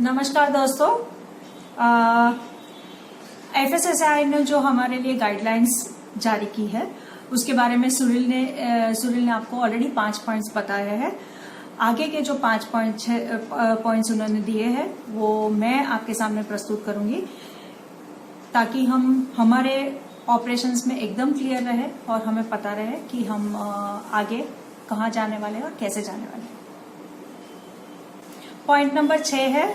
नमस्कार दोस्तों, FSSAI ने जो हमारे लिए गाइडलाइंस जारी की है उसके बारे में सुनील ने आपको ऑलरेडी 5 पॉइंट्स बताए हैं। आगे के जो 5 पॉइंट्स उन्होंने दिए हैं वो मैं आपके सामने प्रस्तुत करूंगी ताकि हम हमारे ऑपरेशंस में एकदम क्लियर रहे और हमें पता रहे कि हम आगे कहाँ जाने वाले हैं और कैसे जाने वाले हैं। पॉइंट नंबर 6 है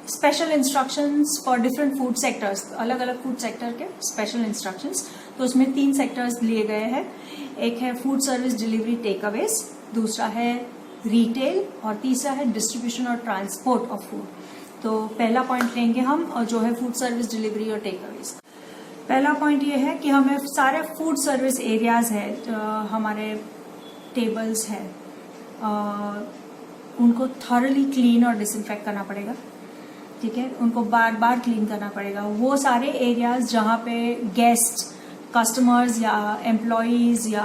special instructions for different food sectors. अलग अलग फूड सेक्टर के स्पेशल इंस्ट्रक्शंस, तो उसमें 3 सेक्टर्स लिए गए हैं। एक है food service delivery takeaways, दूसरा है रिटेल और तीसरा है डिस्ट्रीब्यूशन और ट्रांसपोर्ट ऑफ फूड। तो पहला पॉइंट लेंगे हम और जो है फूड सर्विस डिलीवरी और टेक अवेज। पहला पॉइंट ये है कि हमें सारे फूड सर्विस एरियाज है, हमारे टेबल्स है, उनको थॉरली क्लीन और डिसइंफेक्ट करना पड़ेगा। ठीक है, उनको बार बार क्लीन करना पड़ेगा। वो सारे एरियाज जहाँ पे गेस्ट, कस्टमर्स या एम्प्लॉयज या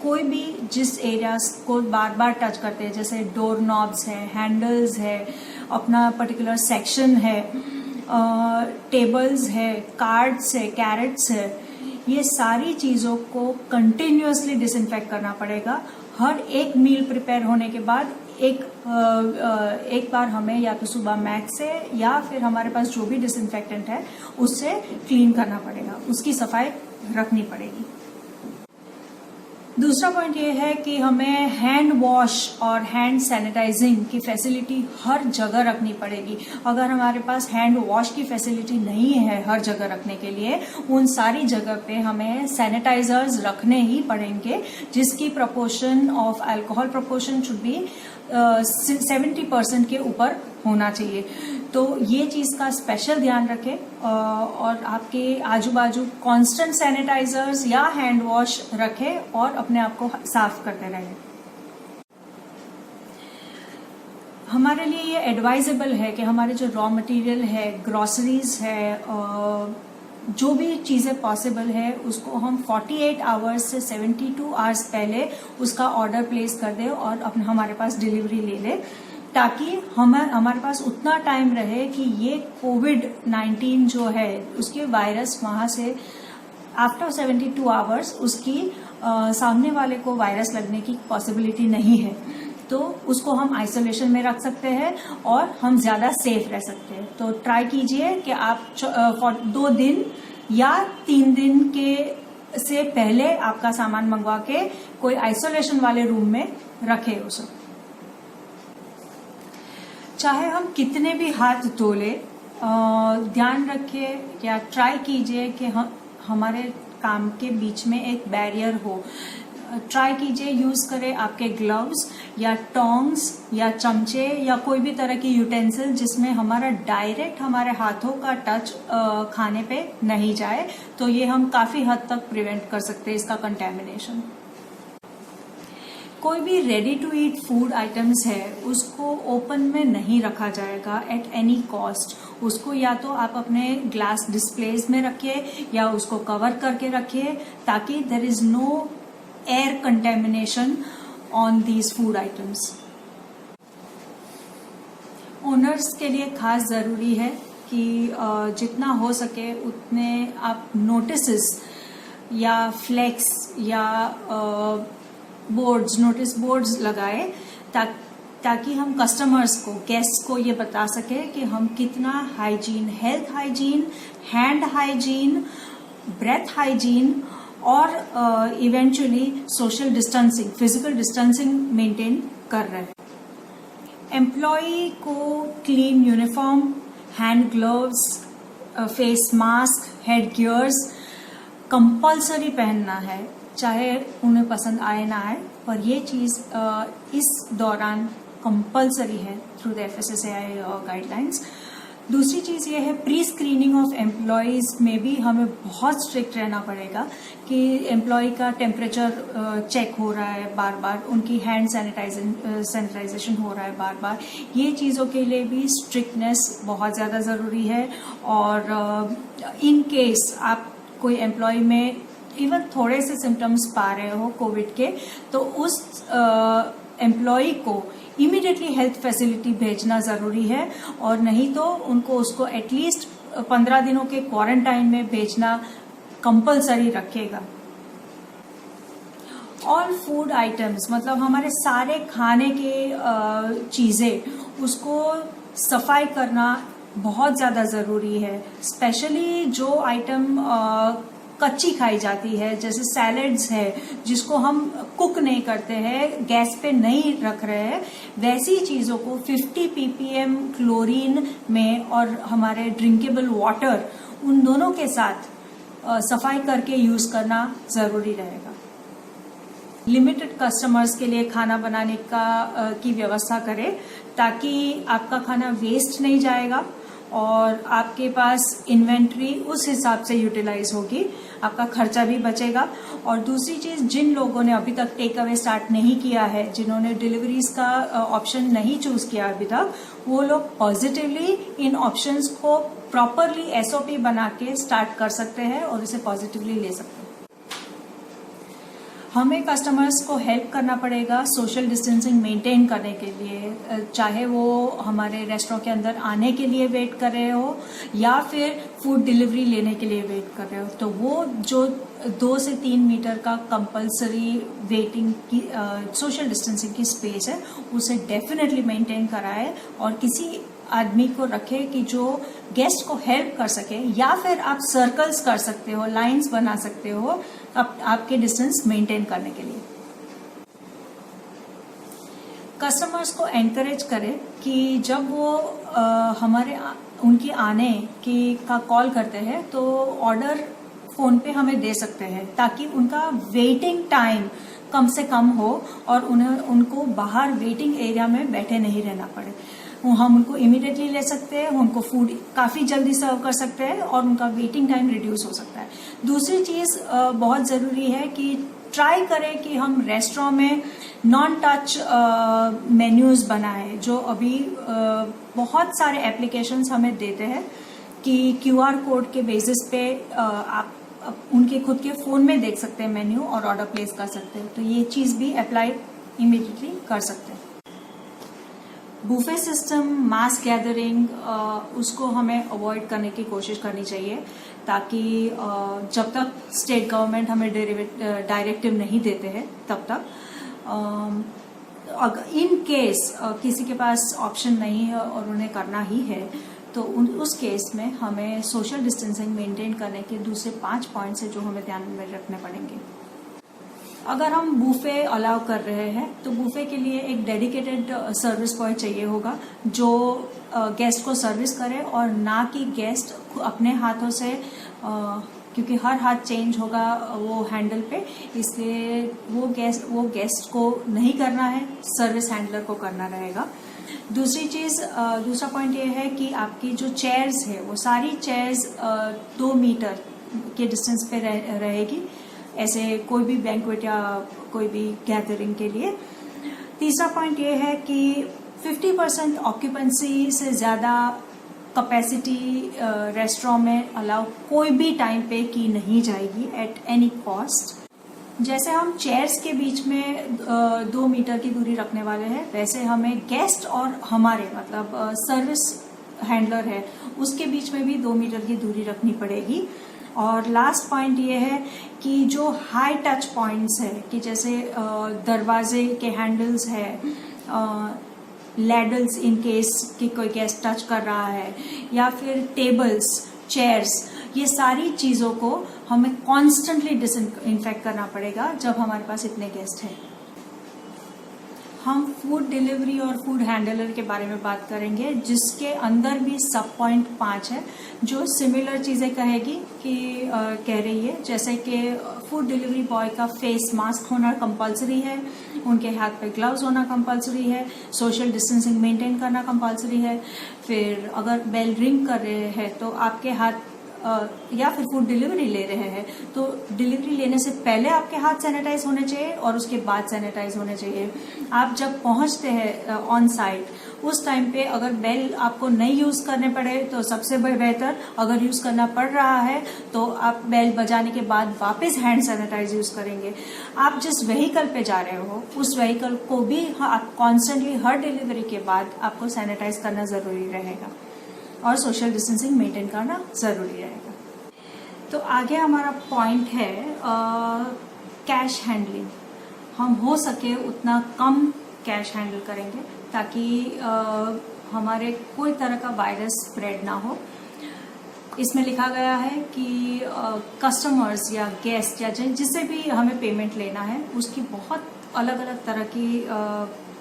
कोई भी जिस एरियाज को बार बार टच करते हैं, जैसे डोर नॉब्स है, हैंडल्स है, अपना पर्टिकुलर सेक्शन है, टेबल्स है, कार्ड्स है, कैरेट्स है, ये सारी चीज़ों को कंटिन्यूअसली डिसइंफेक्ट करना पड़ेगा। हर एक मील प्रिपेयर होने के बाद एक बार हमें या तो सुबह मैक्स से या फिर हमारे पास जो भी डिसइंफेक्टेंट है उससे क्लीन करना पड़ेगा, उसकी सफाई रखनी पड़ेगी। दूसरा पॉइंट ये है कि हमें हैंड वॉश और हैंड सैनिटाइजिंग की फैसिलिटी हर जगह रखनी पड़ेगी। अगर हमारे पास हैंड वॉश की फैसिलिटी नहीं है हर जगह रखने के लिए, उन सारी जगह पे हमें सैनिटाइजर्स रखने ही पड़ेंगे, जिसकी proportion of alcohol proportion should be 70% के ऊपर होना चाहिए। तो ये चीज़ का स्पेशल ध्यान रखें और आपके आजू बाजू कांस्टेंट सैनिटाइजर्स या हैंड वॉश रखें और अपने आप को साफ करते रहें। हमारे लिए ये एडवाइजेबल है कि हमारे जो रॉ मटेरियल है, ग्रोसरीज है, जो भी चीज़ें पॉसिबल है उसको हम 48 आवर्स से 72 आवर्स पहले उसका ऑर्डर प्लेस कर दें और हमारे पास डिलीवरी ले ले, ताकि हमारे पास उतना टाइम रहे कि ये कोविड-19 जो है उसके वायरस वहाँ से आफ्टर 72 आवर्स उसकी सामने वाले को वायरस लगने की पॉसिबिलिटी नहीं है, तो उसको हम आइसोलेशन में रख सकते हैं और हम ज्यादा सेफ रह सकते हैं। तो ट्राई कीजिए कि आप 2 दिन या 3 दिन के से पहले आपका सामान मंगवा के कोई आइसोलेशन वाले रूम में रखे उसे। चाहे हम कितने भी हाथ धो ले, ध्यान रखिए या ट्राई कीजिए कि हमारे काम के बीच में एक बैरियर हो। ट्राई कीजिए, यूज करें आपके ग्लव्स या टोंग्स या चमचे या कोई भी तरह की यूटेंसिल जिसमें हमारा डायरेक्ट हमारे हाथों का टच खाने पे नहीं जाए, तो ये हम काफी हद तक प्रिवेंट कर सकते हैं इसका कंटेमिनेशन। कोई भी ready to eat food items है उसको ओपन में नहीं रखा जाएगा एट एनी कॉस्ट। उसको या तो आप अपने ग्लास डिस्प्लेज में रखिए या उसको कवर करके रखिए, ताकि there is no air contamination on these food items. Owners के लिए खास जरूरी है कि जितना हो सके उतने आप नोटिसेस या फ्लेक्स या नोटिस बोर्ड्स लगाए ताकि हम कस्टमर्स को, गेस्ट को ये बता सके कि हम कितना hygiene, health hygiene, hand hygiene, breath hygiene और eventually social distancing, physical distancing maintain कर रहे हैं। एम्प्लॉय को clean uniform, hand gloves, face mask, head gears compulsory पहनना है, चाहे उन्हें पसंद आए ना आए, पर ये चीज इस दौरान कंपल्सरी है थ्रू द FSSAI गाइडलाइंस। दूसरी चीज ये है प्री स्क्रीनिंग ऑफ एम्प्लॉयज में भी हमें बहुत स्ट्रिक्ट रहना पड़ेगा कि एम्प्लॉय का टेम्परेचर चेक हो रहा है बार बार, उनकी हैंड सैनिटाइजेशन हो रहा है बार बार। ये चीज़ों के लिए भी स्ट्रिक्टनेस बहुत ज़्यादा ज़रूरी है। और इन केस आप कोई एम्प्लॉय में इवन थोड़े से सिम्टम्स पा रहे हो कोविड के, तो एम्प्लॉय को इमीडिएटली हेल्थ फैसिलिटी भेजना जरूरी है, और नहीं तो उनको उसको एटलीस्ट 15 दिनों के क्वारंटाइन में भेजना कंपलसरी रखेगा। ऑल फूड आइटम्स मतलब हमारे सारे खाने के चीजें उसको सफाई करना बहुत ज्यादा जरूरी है। स्पेशली जो आइटम कच्ची खाई जाती है, जैसे सैलेड्स है जिसको हम कुक नहीं करते हैं, गैस पे नहीं रख रहे हैं, वैसी चीजों को 50 ppm क्लोरीन में और हमारे ड्रिंकेबल वाटर उन दोनों के साथ सफाई करके यूज करना जरूरी रहेगा। लिमिटेड कस्टमर्स के लिए खाना बनाने की व्यवस्था करें ताकि आपका खाना वेस्ट नहीं जाएगा और आपके पास इन्वेंट्री उस हिसाब से यूटिलाइज होगी, आपका खर्चा भी बचेगा। और दूसरी चीज, जिन लोगों ने अभी तक टेक अवे स्टार्ट नहीं किया है, जिन्होंने डिलीवरीज का ऑप्शन नहीं चूज किया अभी तक, वो लोग पॉजिटिवली इन ऑप्शंस को प्रॉपरली SOP बना के स्टार्ट कर सकते हैं और इसे पॉजिटिवली ले सकते हैं। हमें कस्टमर्स को हेल्प करना पड़ेगा सोशल डिस्टेंसिंग मेंटेन करने के लिए, चाहे वो हमारे रेस्टोरेंट के अंदर आने के लिए वेट कर रहे हो या फिर फूड डिलीवरी लेने के लिए वेट कर रहे हो। तो वो जो 2 से 3 मीटर का कंपलसरी वेटिंग की सोशल डिस्टेंसिंग की स्पेस है, उसे डेफिनेटली मेंटेन कराए और किसी आदमी को रखे कि जो गेस्ट को हेल्प कर सके, या फिर आप सर्कल्स कर सकते हो, लाइंस बना सकते हो आपके डिस्टेंस मेंटेन करने के लिए। कस्टमर्स को एनकरेज करें कि जब वो उनकी आने का कॉल करते हैं तो ऑर्डर फोन पे हमें दे सकते हैं, ताकि उनका वेटिंग टाइम कम से कम हो और उनको बाहर वेटिंग एरिया में बैठे नहीं रहना पड़े। हम उनको इमीडिएटली ले सकते हैं, उनको फूड काफी जल्दी सर्व कर सकते हैं और उनका वेटिंग टाइम रिड्यूस हो सकता है। दूसरी चीज बहुत जरूरी है कि ट्राई करें कि हम रेस्टोरेंट में नॉन टच मेन्यूज बनाएं, जो अभी बहुत सारे एप्लीकेशंस हमें देते हैं कि QR कोड के बेसिस पे आप उनके खुद के फोन में देख सकते हैं मेन्यू और ऑर्डर प्लेस कर सकते हैं। तो ये चीज भी अप्लाई इमीडिएटली कर सकते हैं। बुफे सिस्टम, मास गैदरिंग, उसको हमें अवॉइड करने की कोशिश करनी चाहिए, ताकि जब तक स्टेट गवर्नमेंट हमें डायरेक्टिव नहीं देते हैं तब तक, इन केस किसी के पास ऑप्शन नहीं है और उन्हें करना ही है, तो उस केस में हमें सोशल डिस्टेंसिंग मेंटेन करने के दूसरे 5 पॉइंट्स है जो हमें ध्यान में रखने पड़ेंगे। अगर हम बुफे अलाउ कर रहे हैं तो बुफे के लिए एक डेडिकेटेड सर्विस बॉय चाहिए होगा जो गेस्ट को सर्विस करे, और ना कि गेस्ट अपने हाथों से, क्योंकि हर हाथ चेंज होगा वो हैंडल पे, इसलिए वो गेस्ट को नहीं करना है, सर्विस हैंडलर को करना रहेगा। दूसरा पॉइंट ये है कि आपकी जो चेयर्स है वो सारी चेयर्स 2 मीटर के डिस्टेंस पे रहेगी, ऐसे कोई भी बैंक्वेट या कोई भी गैदरिंग के लिए। तीसरा पॉइंट ये है कि 50% ऑक्यूपेंसी से ज्यादा कैपेसिटी रेस्टोरेंट में अलाउ कोई भी टाइम पे की नहीं जाएगी एट एनी कॉस्ट। जैसे हम चेयर्स के बीच में 2 मीटर की दूरी रखने वाले हैं, वैसे हमें गेस्ट और हमारे मतलब सर्विस हैंडलर है उसके बीच में भी 2 मीटर की दूरी रखनी पड़ेगी। और लास्ट पॉइंट ये है कि जो हाई टच पॉइंट्स है, कि जैसे दरवाजे के हैंडल्स है, लैडल्स इन केस कि कोई गेस्ट टच कर रहा है, या फिर टेबल्स, चेयर्स, ये सारी चीजों को हमें कॉन्स्टेंटली डिसइंफेक्ट करना पड़ेगा जब हमारे पास इतने गेस्ट हैं। हम फूड डिलीवरी और फूड हैंडलर के बारे में बात करेंगे, जिसके अंदर भी सब पॉइंट 5 है जो सिमिलर चीजें कहेगी कि कह रही है, जैसे कि फूड डिलीवरी बॉय का फेस मास्क होना कंपलसरी है, उनके हाथ पे ग्लव्स होना कंपलसरी है, सोशल डिस्टेंसिंग मेंटेन करना कंपलसरी है। फिर अगर बेल रिंग कर रहे हैं तो आपके हाथ या फिर फूड डिलीवरी ले रहे हैं तो डिलीवरी लेने से पहले आपके हाथ सैनिटाइज होने चाहिए और उसके बाद सैनिटाइज होने चाहिए। आप जब पहुंचते हैं ऑन साइट उस टाइम पे अगर बेल आपको नहीं यूज करने पड़े तो सबसे बेहतर, अगर यूज करना पड़ रहा है तो आप बेल बजाने के बाद वापस हैंड सैनिटाइज यूज करेंगे। आप जिस व्हीकल पे जा रहे हो उस व्हीकल को भी आप कॉन्स्टेंटली हर डिलीवरी के बाद आपको सैनिटाइज करना जरूरी रहेगा और सोशल डिस्टेंसिंग मेंटेन करना जरूरी रहेगा। तो आगे हमारा पॉइंट है कैश हैंडलिंग। हम हो सके उतना कम कैश हैंडल करेंगे ताकि हमारे कोई तरह का वायरस स्प्रेड ना हो। इसमें लिखा गया है कि कस्टमर्स या गेस्ट या जिससे भी हमें पेमेंट लेना है उसकी बहुत अलग अलग तरह की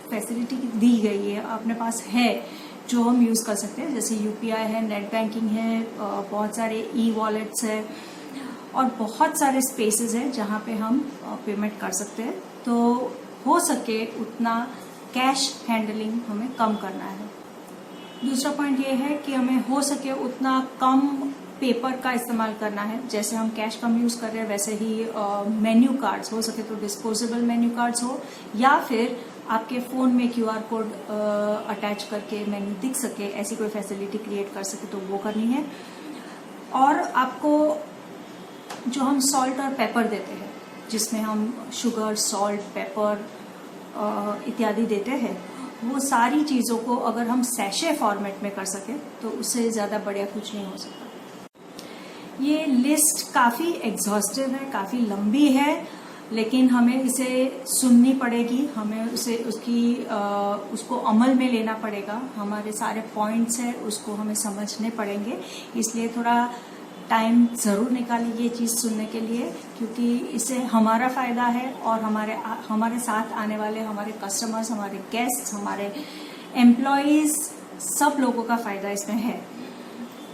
फैसिलिटी दी गई है, अपने पास है, जो हम यूज कर सकते हैं। जैसे यूपीआई है, नेट बैंकिंग है, बहुत सारे ई वॉलेट्स है और बहुत सारे स्पेसेस है जहाँ पे हम पेमेंट कर सकते हैं। तो हो सके उतना कैश हैंडलिंग हमें कम करना है। दूसरा पॉइंट ये है कि हमें हो सके उतना कम पेपर का इस्तेमाल करना है। जैसे हम कैश कम यूज कर रहे हैं वैसे ही मेन्यू कार्ड्स हो सके तो डिस्पोजेबल मेन्यू कार्ड्स हो, या फिर आपके फोन में क्यूआर कोड अटैच करके मेन्यू दिख सके, ऐसी कोई फैसिलिटी क्रिएट कर सके तो वो करनी है। और आपको जो हम सॉल्ट और पेपर देते हैं, जिसमें हम शुगर, सॉल्ट, पेपर इत्यादि देते हैं, वो सारी चीजों को अगर हम सैशे फॉर्मेट में कर सके तो उससे ज्यादा बढ़िया कुछ नहीं हो सकता। ये लिस्ट काफी एग्जॉस्टिव है, काफी लंबी है, लेकिन हमें इसे सुननी पड़ेगी, हमें उसको अमल में लेना पड़ेगा। हमारे सारे पॉइंट्स हैं उसको हमें समझने पड़ेंगे, इसलिए थोड़ा टाइम जरूर निकालिए ये चीज सुनने के लिए, क्योंकि इससे हमारा फायदा है और हमारे साथ आने वाले हमारे कस्टमर्स, हमारे गेस्ट, हमारे एम्प्लॉयज, सब लोगों का फायदा इसमें है।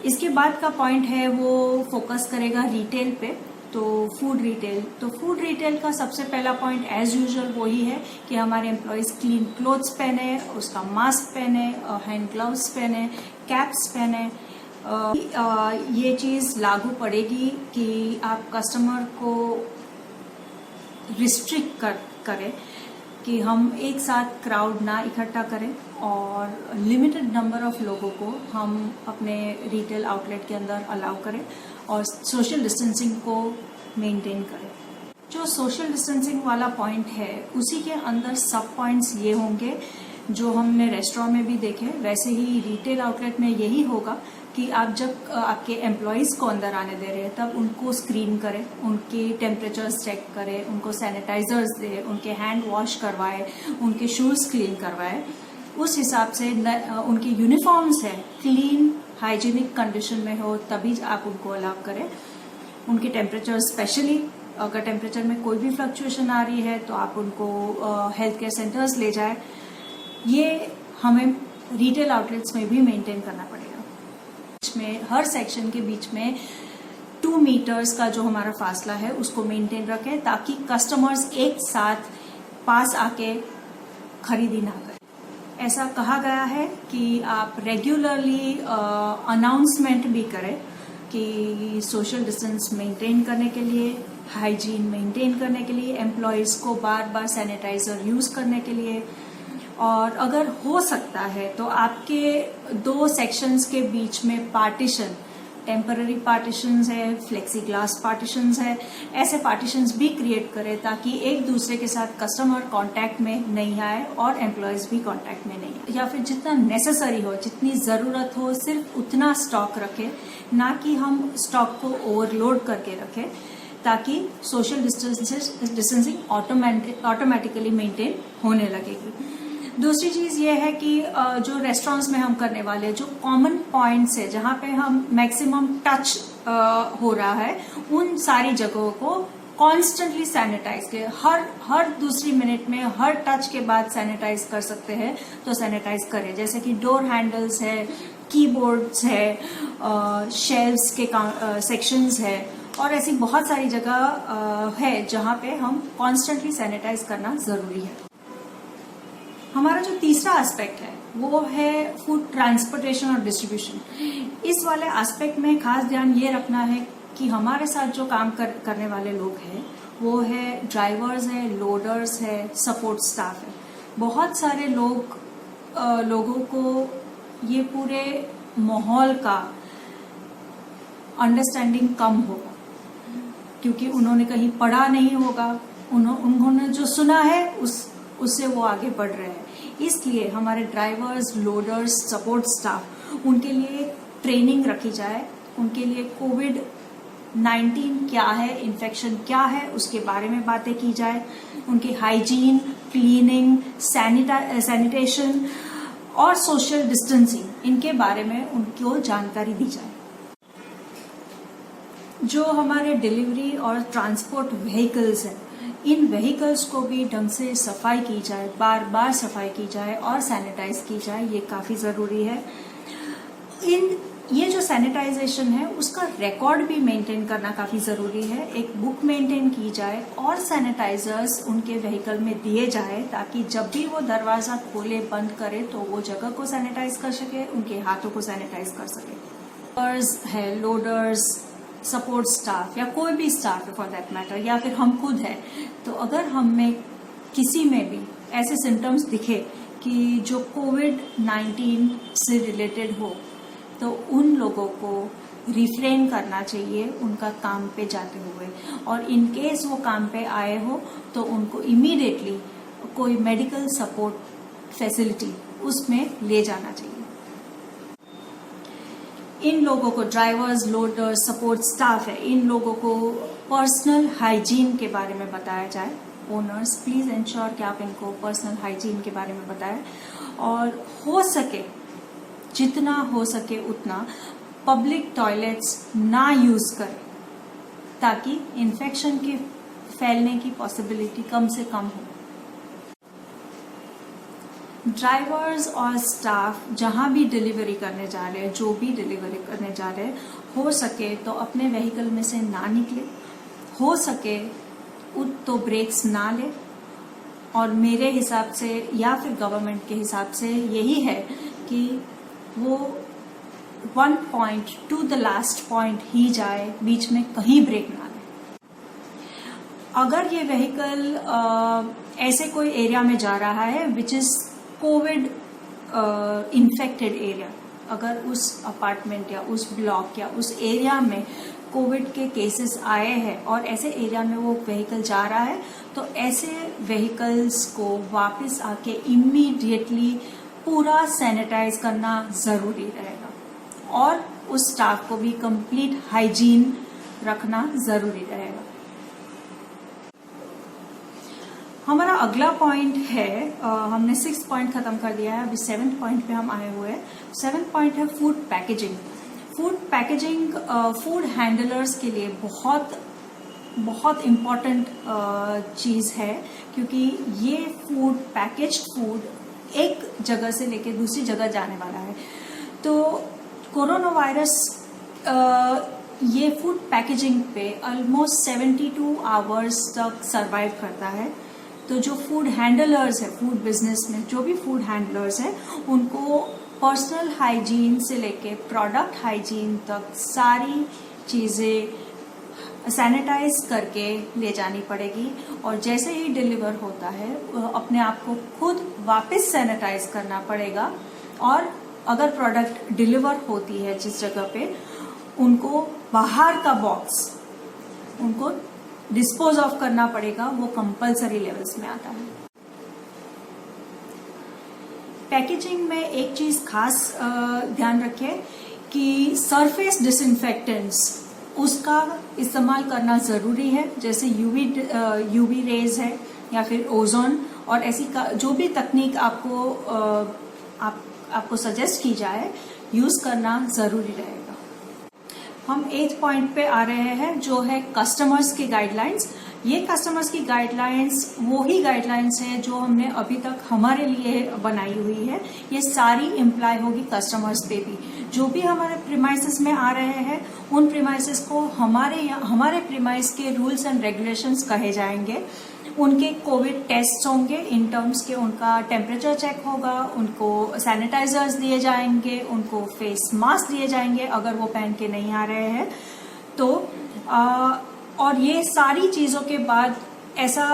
इसके बाद का पॉइंट है वो फोकस करेगा रिटेल पे, तो फूड रिटेल। तो फूड रिटेल का सबसे पहला पॉइंट एज यूजुअल वही है कि हमारे एम्प्लॉयज क्लीन क्लोथ्स पहने, उसका मास्क पहने, हैंड ग्लव्स पहने, कैप्स पहने। ये चीज लागू पड़ेगी कि आप कस्टमर को रिस्ट्रिक्ट करें कि हम एक साथ क्राउड ना इकट्ठा करें और लिमिटेड नंबर ऑफ लोगों को हम अपने रिटेल आउटलेट के अंदर अलाउ करें और सोशल डिस्टेंसिंग को मेंटेन करें। जो सोशल डिस्टेंसिंग वाला पॉइंट है उसी के अंदर सब पॉइंट्स ये होंगे जो हमने रेस्टोरेंट में भी देखे, वैसे ही रिटेल आउटलेट में यही होगा कि आप जब आपके एम्प्लॉयज को अंदर आने दे रहे हैं तब उनको स्क्रीन करें, उनके टेम्परेचर्स चेक करें, उनको सैनिटाइजर्स दें, उनके हैंड वॉश करवाएं, उनके शूज क्लीन करवाएं। उस हिसाब से उनके यूनिफॉर्म्स है क्लीन हाइजीनिक कंडीशन में हो तभी आप उनको अलाउ करें। उनके टेम्परेचर, स्पेशली अगर टेम्परेचर में कोई भी फ्लक्चुएशन आ रही है तो आप उनको हेल्थ केयर सेंटर्स ले जाए। ये हमें रिटेल आउटलेट्स में भी मेंटेन करना पड़ेगा। में हर सेक्शन के बीच में 2 मीटर्स का जो हमारा फासला है उसको मेंटेन रखें ताकि कस्टमर्स एक साथ पास आके खरीदी ना करें। ऐसा कहा गया है कि आप रेगुलरली अनाउंसमेंट भी करें कि सोशल डिस्टेंस मेंटेन करने के लिए, हाइजीन मेंटेन करने के लिए, एम्प्लॉयज को बार बार सैनिटाइजर यूज करने के लिए। और अगर हो सकता है तो आपके 2 सेक्शंस के बीच में पार्टीशन, टेम्पररी पार्टीशंस है, फ्लेक्सी ग्लास पार्टीशंस है, ऐसे पार्टीशंस भी क्रिएट करें ताकि एक दूसरे के साथ कस्टमर कांटेक्ट में नहीं आए और एम्प्लॉयज भी कांटेक्ट में नहीं आए। या फिर जितना नेसेसरी हो, जितनी जरूरत हो, सिर्फ उतना स्टॉक रखें, ना कि हम स्टॉक को ओवरलोड करके रखें, ताकि सोशल डिस्टेंसिंग ऑटोमेटिकली मेंटेन होने लगेगी। दूसरी चीज ये है कि जो रेस्टोरेंट्स में हम करने वाले जो कॉमन पॉइंट्स है जहाँ पे हम मैक्सिमम टच हो रहा है, उन सारी जगहों को कॉन्स्टेंटली सैनिटाइज करें। हर दूसरी मिनट में हर टच के बाद सैनिटाइज कर सकते हैं तो सैनिटाइज करें। जैसे कि डोर हैंडल्स है, कीबोर्ड्स है, शेल्व्स के सेक्शंस है और ऐसी बहुत सारी जगह है जहाँ पे हम कॉन्स्टेंटली सैनिटाइज करना जरूरी है। हमारा जो तीसरा एस्पेक्ट है वो है फूड ट्रांसपोर्टेशन और डिस्ट्रीब्यूशन। इस वाले एस्पेक्ट में खास ध्यान ये रखना है कि हमारे साथ जो काम करने वाले लोग हैं वो है ड्राइवर्स है, लोडर्स है, सपोर्ट स्टाफ है। बहुत सारे लोग लोगों को ये पूरे माहौल का अंडरस्टैंडिंग कम होगा, क्योंकि उन्होंने कहीं पढ़ा नहीं होगा, उन्होंने जो सुना है उससे वो आगे बढ़ रहे हैं। इसलिए हमारे ड्राइवर्स, लोडर्स, सपोर्ट स्टाफ, उनके लिए ट्रेनिंग रखी जाए, उनके लिए कोविड-19 क्या है, इन्फेक्शन क्या है, उसके बारे में बातें की जाए, उनके हाइजीन, क्लीनिंग, सैनिटेशन और सोशल डिस्टेंसिंग, इनके बारे में उनको जानकारी दी जाए। जो हमारे डिलीवरी और ट्रांसपोर्ट व्हीकल्स हैं, इन व्हीकल्स को भी ढंग से सफाई की जाए, बार बार सफाई की जाए और सैनिटाइज की जाए, ये काफी जरूरी है। ये जो सैनिटाइजेशन है उसका रिकॉर्ड भी मेंटेन करना काफी जरूरी है। एक बुक मेंटेन की जाए और सैनिटाइजर्स उनके व्हीकल में दिए जाए, ताकि जब भी वो दरवाजा खोले बंद करे तो वो जगह को सैनिटाइज कर सके, उनके हाथों को सैनिटाइज कर सके। लोडर्स, सपोर्ट स्टाफ या कोई भी स्टाफ फॉर दैट मैटर, या फिर हम खुद हैं, तो अगर हम में किसी में भी ऐसे सिम्टम्स दिखे कि जो कोविड-19 से रिलेटेड हो, तो उन लोगों को रिफ्रेन करना चाहिए उनका काम पे जाते हुए, और इन केस वो काम पे आए हो तो उनको इमीडिएटली कोई मेडिकल सपोर्ट फैसिलिटी उसमें ले जाना चाहिए। इन लोगों को, ड्राइवर्स, लोडर्स, सपोर्ट स्टाफ है, इन लोगों को पर्सनल हाइजीन के बारे में बताया जाए। ओनर्स, प्लीज इंश्योर कि आप इनको पर्सनल हाइजीन के बारे में बताएं, और हो सके, जितना हो सके उतना पब्लिक टॉयलेट्स ना यूज करें, ताकि इन्फेक्शन के फैलने की पॉसिबिलिटी कम से कम हो। ड्राइवर्स और स्टाफ जहां भी डिलीवरी करने जा रहे हैं, जो भी डिलीवरी करने जा रहे हैं, हो सके तो अपने व्हीकल में से ना निकले, हो सके तो ब्रेक्स ना ले, और मेरे हिसाब से या फिर गवर्नमेंट के हिसाब से यही है कि वो 1 point to the last point ही जाए, बीच में कहीं ब्रेक ना ले। अगर ये व्हीकल ऐसे कोई एरिया में जा रहा है which is Covid infected area, अगर उस अपार्टमेंट या उस ब्लॉक या उस एरिया में कोविड के केसेस आए हैं और ऐसे एरिया में वो व्हीकल जा रहा है, तो ऐसे व्हीकल्स को वापस आके इमीडिएटली पूरा सैनिटाइज करना जरूरी रहेगा, और उस स्टाफ को भी कंप्लीट हाइजीन रखना जरूरी रहेगा। हमारा अगला पॉइंट है, हमने 6th पॉइंट खत्म कर दिया है, अभी 7th पॉइंट पे हम आए हुए हैं। 7th पॉइंट है food packaging. Food packaging food handlers के लिए बहुत बहुत इम्पॉर्टेंट चीज है, क्योंकि ये फूड, पैकेज्ड फूड एक जगह से लेके दूसरी जगह जाने वाला है। तो कोरोना वायरस ये फूड पैकेजिंग पे ऑलमोस्ट 72 आवर्स तक सरवाइव करता है। तो जो फूड हैंडलर्स है, फूड बिजनेस में जो भी फूड हैंडलर्स है, उनको पर्सनल हाइजीन से लेके प्रोडक्ट हाइजीन तक सारी चीजें सैनिटाइज करके ले जानी पड़ेगी, और जैसे ही डिलीवर होता है अपने आप को खुद वापस सैनिटाइज करना पड़ेगा, और अगर प्रोडक्ट डिलीवर होती है जिस जगह पे, उनको बाहर का बॉक्स उनको डिस्पोज ऑफ करना पड़ेगा, वो कंपलसरी लेवल्स में आता है। पैकेजिंग में एक चीज खास ध्यान रखें कि सरफेस डिसइंफेक्टेंट्स उसका इस्तेमाल करना जरूरी है, जैसे यूवी रेज है या फिर ओजोन, और ऐसी जो भी तकनीक आपको सजेस्ट की जाए यूज करना जरूरी रहेगा। हम 8th पॉइंट पे आ रहे हैं, जो है कस्टमर्स की गाइडलाइंस। ये कस्टमर्स की गाइडलाइंस वो ही गाइडलाइंस है जो हमने अभी तक हमारे लिए बनाई हुई है। ये सारी इम्प्लाई होगी कस्टमर्स पे भी। जो भी हमारे प्रीमाइसेस में आ रहे हैं, उन प्रीमाइसेस को हमारे प्रीमाइस के रूल्स एंड रेगुलेशंस कहे जाएंगे। उनके कोविड टेस्ट होंगे, इन टर्म्स के उनका टेम्परेचर चेक होगा, उनको सैनिटाइजर्स दिए जाएंगे, उनको फेस मास्क दिए जाएंगे अगर वो पहन के नहीं आ रहे हैं तो। और ये सारी चीजों के बाद ऐसा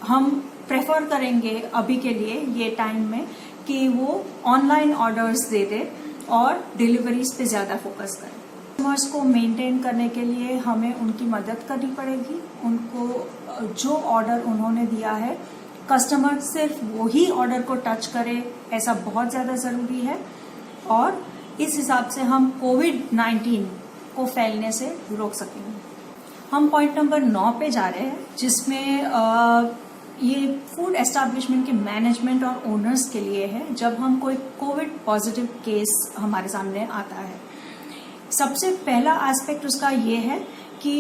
हम प्रेफर करेंगे अभी के लिए ये टाइम में कि वो ऑनलाइन ऑर्डर्स दे दे और डिलीवरीज पे ज़्यादा फोकस करें। कस्टमर्स को मेंटेन करने के लिए हमें उनकी मदद करनी पड़ेगी। उनको जो ऑर्डर उन्होंने दिया है कस्टमर सिर्फ वही ऑर्डर को टच करे, ऐसा बहुत ज़्यादा ज़रूरी है। और इस हिसाब से हम कोविड-19 को फैलने से रोक सकेंगे। हम पॉइंट नंबर 9 पे जा रहे हैं, जिसमें ये फूड एस्टैब्लिशमेंट के मैनेजमेंट और ओनर्स के लिए है। जब हम कोई कोविड पॉजिटिव केस हमारे सामने आता है, सबसे पहला एस्पेक्ट उसका ये है कि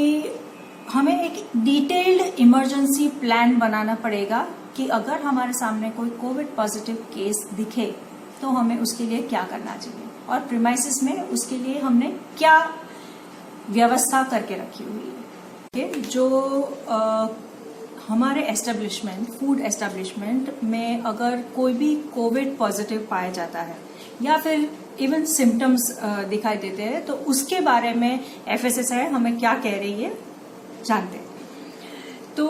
हमें एक डिटेल्ड इमरजेंसी प्लान बनाना पड़ेगा कि अगर हमारे सामने कोई कोविड पॉजिटिव केस दिखे तो हमें उसके लिए क्या करना चाहिए और प्रीमाइसिस में उसके लिए हमने क्या व्यवस्था करके रखी हुई है। जो हमारे एस्टेब्लिशमेंट, फूड एस्टेब्लिशमेंट में अगर कोई भी कोविड पॉजिटिव पाया जाता है या फिर इवन सिम्टम्स दिखाई देते हैं, तो उसके बारे में FSSAI हमें क्या कह रही है जानते हैं। तो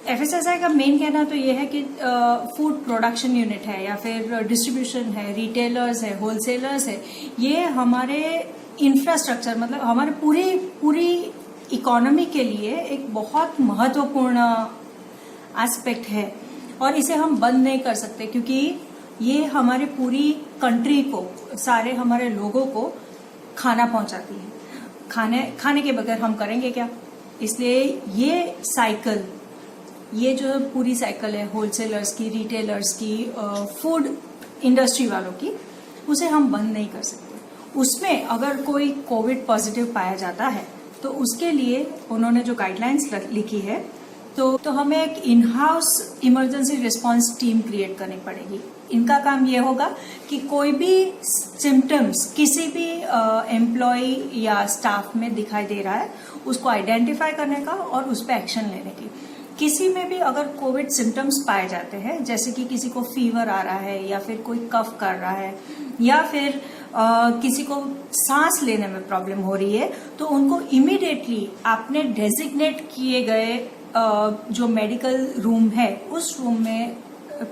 FSSAI का मेन कहना तो ये है कि फूड प्रोडक्शन यूनिट है या फिर डिस्ट्रीब्यूशन है, रिटेलर्स है, होलसेलर्स है, ये हमारे इंफ्रास्ट्रक्चर मतलब हमारे पूरी इकोनॉमी के लिए एक बहुत महत्वपूर्ण एस्पेक्ट है और इसे हम बंद नहीं कर सकते, क्योंकि ये हमारे पूरी कंट्री को, सारे हमारे लोगों को खाना पहुंचाती है। खाने के बगैर हम करेंगे क्या? इसलिए ये साइकिल, ये जो पूरी साइकिल है होलसेलर्स की, रिटेलर्स की, फूड इंडस्ट्री वालों की, उसे हम बंद नहीं कर सकते। उसमें अगर कोई कोविड पॉजिटिव पाया जाता है तो उसके लिए उन्होंने जो गाइडलाइंस लिखी है तो हमें एक in house emergency response team create करनी पड़ेगी। इनका काम ये होगा कि कोई भी सिम्टम्स किसी भी एम्प्लॉय या स्टाफ में दिखाई दे रहा है, उसको आइडेंटिफाई करने का और उस पर एक्शन लेने की। किसी में भी अगर कोविड सिम्टम्स पाए जाते हैं, जैसे कि किसी को फीवर आ रहा है या फिर कोई कफ कर रहा है या फिर किसी को सांस लेने में प्रॉब्लम हो रही है, तो उनको इमीडिएटली आपने डेजिग्नेट किए गए जो मेडिकल रूम है उस रूम में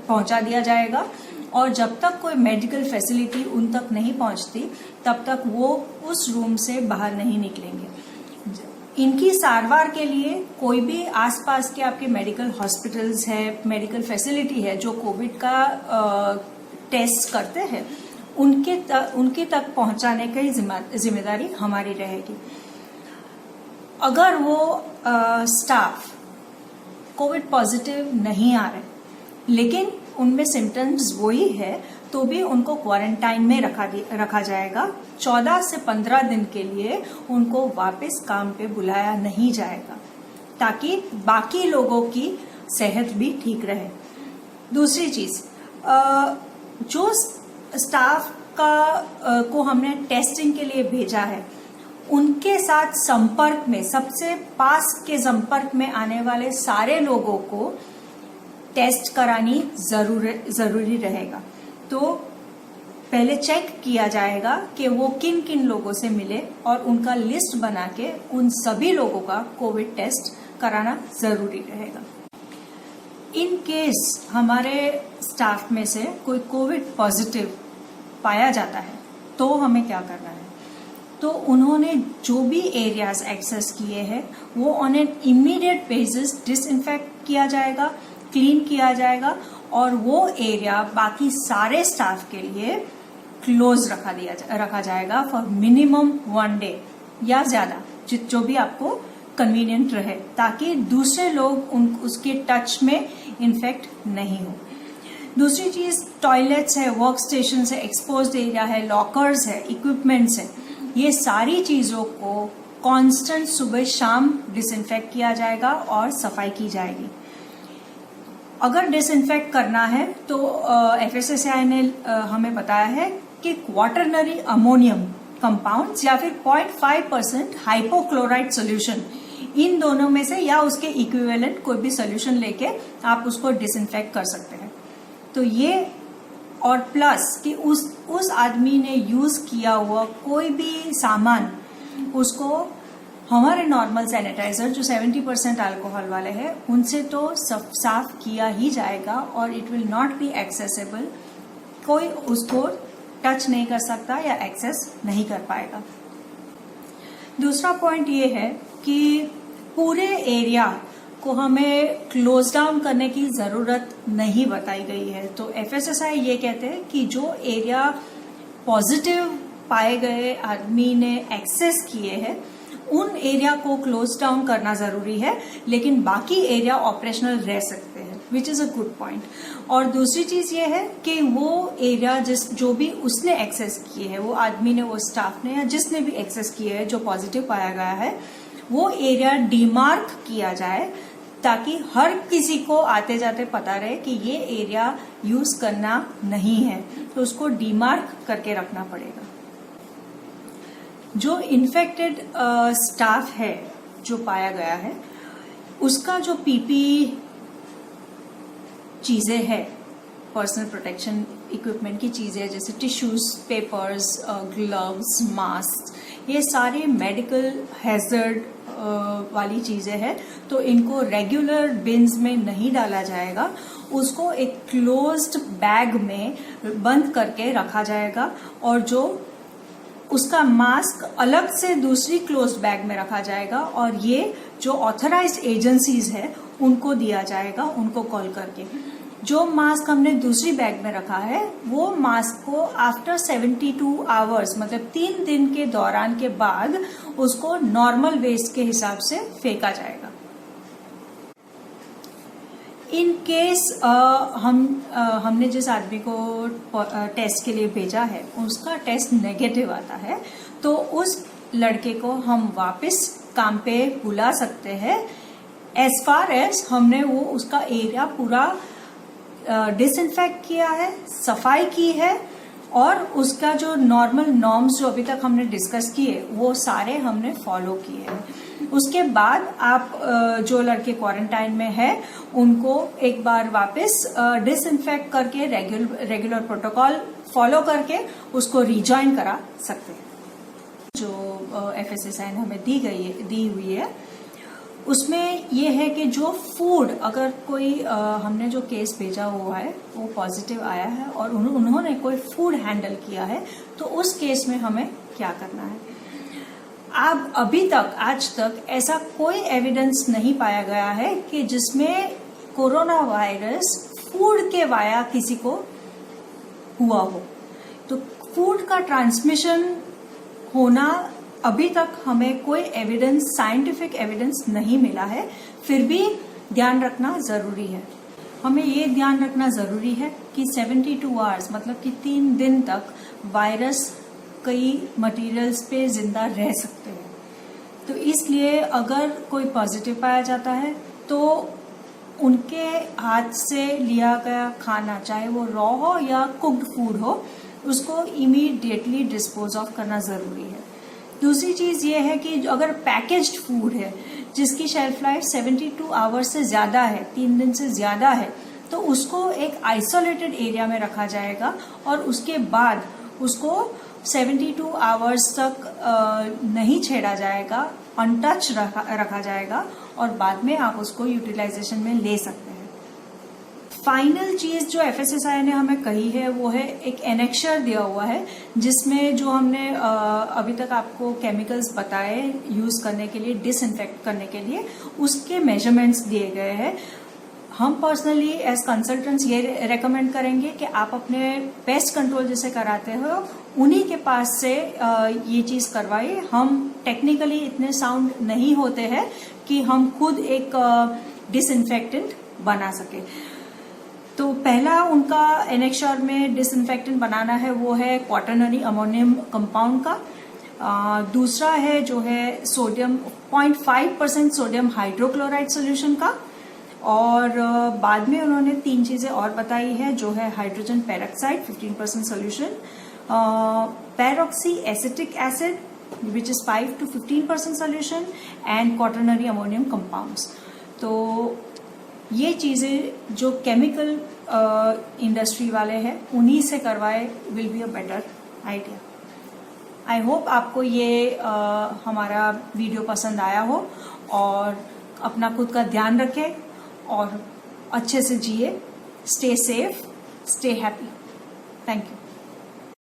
पहुंचा दिया जाएगा और जब तक कोई मेडिकल फैसिलिटी उन तक नहीं पहुंचती तब तक वो उस रूम से बाहर नहीं निकलेंगे। इनकी सारवार के लिए कोई भी आसपास के आपके मेडिकल हॉस्पिटल्स है, मेडिकल फैसिलिटी है जो कोविड का टेस्ट करते हैं, उनके तक पहुंचाने की जिम्मेदारी हमारी रहेगी। अगर वो स्टाफ कोविड पॉजिटिव नहीं आ रहे लेकिन उनमें सिम्टम्स वही है, तो भी उनको क्वारंटाइन में रखा जाएगा। 14 से 15 दिन के लिए उनको वापस काम पे बुलाया नहीं जाएगा ताकि बाकी लोगों की सेहत भी ठीक रहे। दूसरी चीज, जो स्टाफ को हमने टेस्टिंग के लिए भेजा है, उनके साथ संपर्क में, सबसे पास के संपर्क में आने वाले सारे लोगों को टेस्ट करानी जरूरी रहेगा। तो पहले चेक किया जाएगा कि वो किन किन लोगों से मिले और उनका लिस्ट बना के उन सभी लोगों का कोविड टेस्ट कराना जरूरी रहेगा। इन केस हमारे स्टाफ में से कोई कोविड पॉजिटिव पाया जाता है तो हमें क्या करना है? तो उन्होंने जो भी एरियाज एक्सेस किए हैं वो on an immediate basis disinfect किया जाएगा, क्लीन किया जाएगा और वो एरिया बाकी सारे स्टाफ के लिए क्लोज रखा जाएगा फॉर मिनिमम 1 डे या ज्यादा, जो भी आपको कन्वीनियंट रहे, ताकि दूसरे लोग उसके टच में इन्फेक्ट नहीं हो। दूसरी चीज, टॉयलेट्स है, वर्क स्टेशन है, एक्सपोज्ड एरिया है, लॉकर्स है, इक्विपमेंट्स है, ये सारी चीजों को कांस्टेंट सुबह शाम डिसइंफेक्ट किया जाएगा और सफाई की जाएगी। अगर डिसइंफेक्ट करना है तो FSSAI ने हमें बताया है कि क्वाटरनरी अमोनियम कंपाउंड्स या फिर 0.5% हाइपोक्लोराइड सोल्यूशन, इन दोनों में से या उसके इक्विवेलेंट कोई भी सोल्यूशन लेके आप उसको डिसइंफेक्ट कर सकते हैं। तो ये, और प्लस कि उस आदमी ने यूज किया हुआ कोई भी सामान, उसको हमारे नॉर्मल सैनिटाइजर जो 70% अल्कोहल वाले हैं उनसे तो साफ किया ही जाएगा और it will not be accessible कोई उसको टच नहीं कर सकता या एक्सेस नहीं कर पाएगा। दूसरा पॉइंट ये है कि पूरे एरिया को हमें क्लोज डाउन करने की जरूरत नहीं बताई गई है। तो FSSAI ये कहते हैं कि जो एरिया पॉजिटिव पाए गए आदमी ने एक्सेस किए हैं उन एरिया को क्लोज डाउन करना जरूरी है, लेकिन बाकी एरिया ऑपरेशनल रह सकते हैं, which is a good point. और दूसरी चीज ये है कि वो एरिया जो भी उसने एक्सेस किए हैं, वो आदमी ने, वो स्टाफ ने, या जिसने भी एक्सेस किए है जो पॉजिटिव पाया गया है, वो एरिया डीमार्क किया जाए ताकि हर किसी को आते जाते पता रहे कि ये एरिया यूज करना नहीं है, तो उसको डीमार्क करके रखना पड़ेगा। जो इन्फेक्टेड स्टाफ है जो पाया गया है, उसका जो पीपी चीजें हैं, पर्सनल प्रोटेक्शन इक्विपमेंट की चीजें जैसे टिश्यूज, पेपर्स, ग्लव्स, मास्क, ये सारे मेडिकल हैजर्ड वाली चीजें हैं, तो इनको रेगुलर बिन्स में नहीं डाला जाएगा, उसको एक क्लोज्ड बैग में बंद करके रखा जाएगा और जो उसका मास्क अलग से दूसरी क्लोज्ड बैग में रखा जाएगा और ये जो ऑथराइज्ड एजेंसीज है उनको दिया जाएगा, उनको कॉल करके। जो मास्क हमने दूसरी बैग में रखा है वो मास्क को आफ्टर 72 आवर्स मतलब 3 दिन के दौरान के बाद उसको नॉर्मल वेस्ट के हिसाब से फेंका जाएगा। इन केस हमने जिस आदमी को टेस्ट के लिए भेजा है उसका टेस्ट नेगेटिव आता है, तो उस लड़के को हम वापस काम पे बुला सकते हैं एज फार एज हमने वो उसका एरिया पूरा डिसइंफेक्ट किया है, सफाई की है और उसका जो नॉर्मल नॉर्म्स जो अभी तक हमने डिस्कस किए वो सारे हमने फॉलो किए हैं। उसके बाद आप जो लड़के क्वारंटाइन में है उनको एक बार वापस डिसइंफेक्ट करके रेगुलर प्रोटोकॉल फॉलो करके उसको रिजॉइन करा सकते हैं। जो FSSAI ने हमें दी हुई है उसमें ये है कि जो फूड, अगर कोई हमने जो केस भेजा हुआ है वो पॉजिटिव आया है और उन्होंने कोई फूड हैंडल किया है, तो उस केस में हमें क्या करना है। अब अभी तक आज तक ऐसा कोई एविडेंस नहीं पाया गया है कि जिसमें कोरोना वायरस फूड के वाया किसी को हुआ हो। तो फूड का ट्रांसमिशन होना अभी तक हमें कोई एविडेंस, साइंटिफिक एविडेंस नहीं मिला है, फिर भी ध्यान रखना जरूरी है। हमें ये ध्यान रखना जरूरी है कि 72 आवर्स मतलब कि 3 दिन तक वायरस कई मटेरियल्स पे जिंदा रह सकते हैं। तो इसलिए अगर कोई पॉजिटिव पाया जाता है तो उनके हाथ से लिया गया खाना, चाहे वो रॉ हो या कुक्ड फूड हो, उसको इमीडिएटली डिस्पोज ऑफ करना जरूरी है। दूसरी चीज ये है कि अगर पैकेज्ड फूड है जिसकी शेल्फ लाइफ 72 आवर्स से ज्यादा है, 3 दिन से ज्यादा है, तो उसको एक आइसोलेटेड एरिया में रखा जाएगा और उसके बाद उसको 72 आवर्स तक नहीं छेड़ा जाएगा, अनटच रखा जाएगा और बाद में आप उसको यूटिलाइजेशन में ले सकते हैं। फाइनल चीज जो FSSAI ने हमें कही है वो है एक एनेक्शर दिया हुआ है जिसमें जो हमने अभी तक आपको केमिकल्स बताए यूज करने के लिए, डिसइंफेक्ट करने के लिए, उसके मेजरमेंट्स दिए गए हैं। हम पर्सनली एज कंसल्टेंट्स ये रेकमेंड करेंगे कि आप अपने पेस्ट कंट्रोल जैसे कराते हो उन्हीं के पास से ये चीज करवाइए। हम टेक्निकली इतने साउंड नहीं होते हैं कि हम खुद एक डिसइंफेक्टेंट बना सके। तो पहला उनका एनेक्शर में डिसइंफेक्टेंट बनाना है वो है क्वाटरनरी अमोनियम कंपाउंड का। दूसरा है जो है सोडियम 0.5% सोडियम हाइड्रोक्लोराइड सोल्यूशन का। और बाद में उन्होंने 3 चीजें और बताई है जो है hydrogen peroxide 15% solution, peroxy acetic acid which is 5 to 15% solution and quaternary ammonium compounds. तो ये चीजें जो केमिकल इंडस्ट्री वाले हैं उन्हीं से करवाए will be a better idea. I hope आपको ये हमारा वीडियो पसंद आया हो और अपना खुद का ध्यान रखें और अच्छे से जिए। Stay safe, stay happy. Thank you.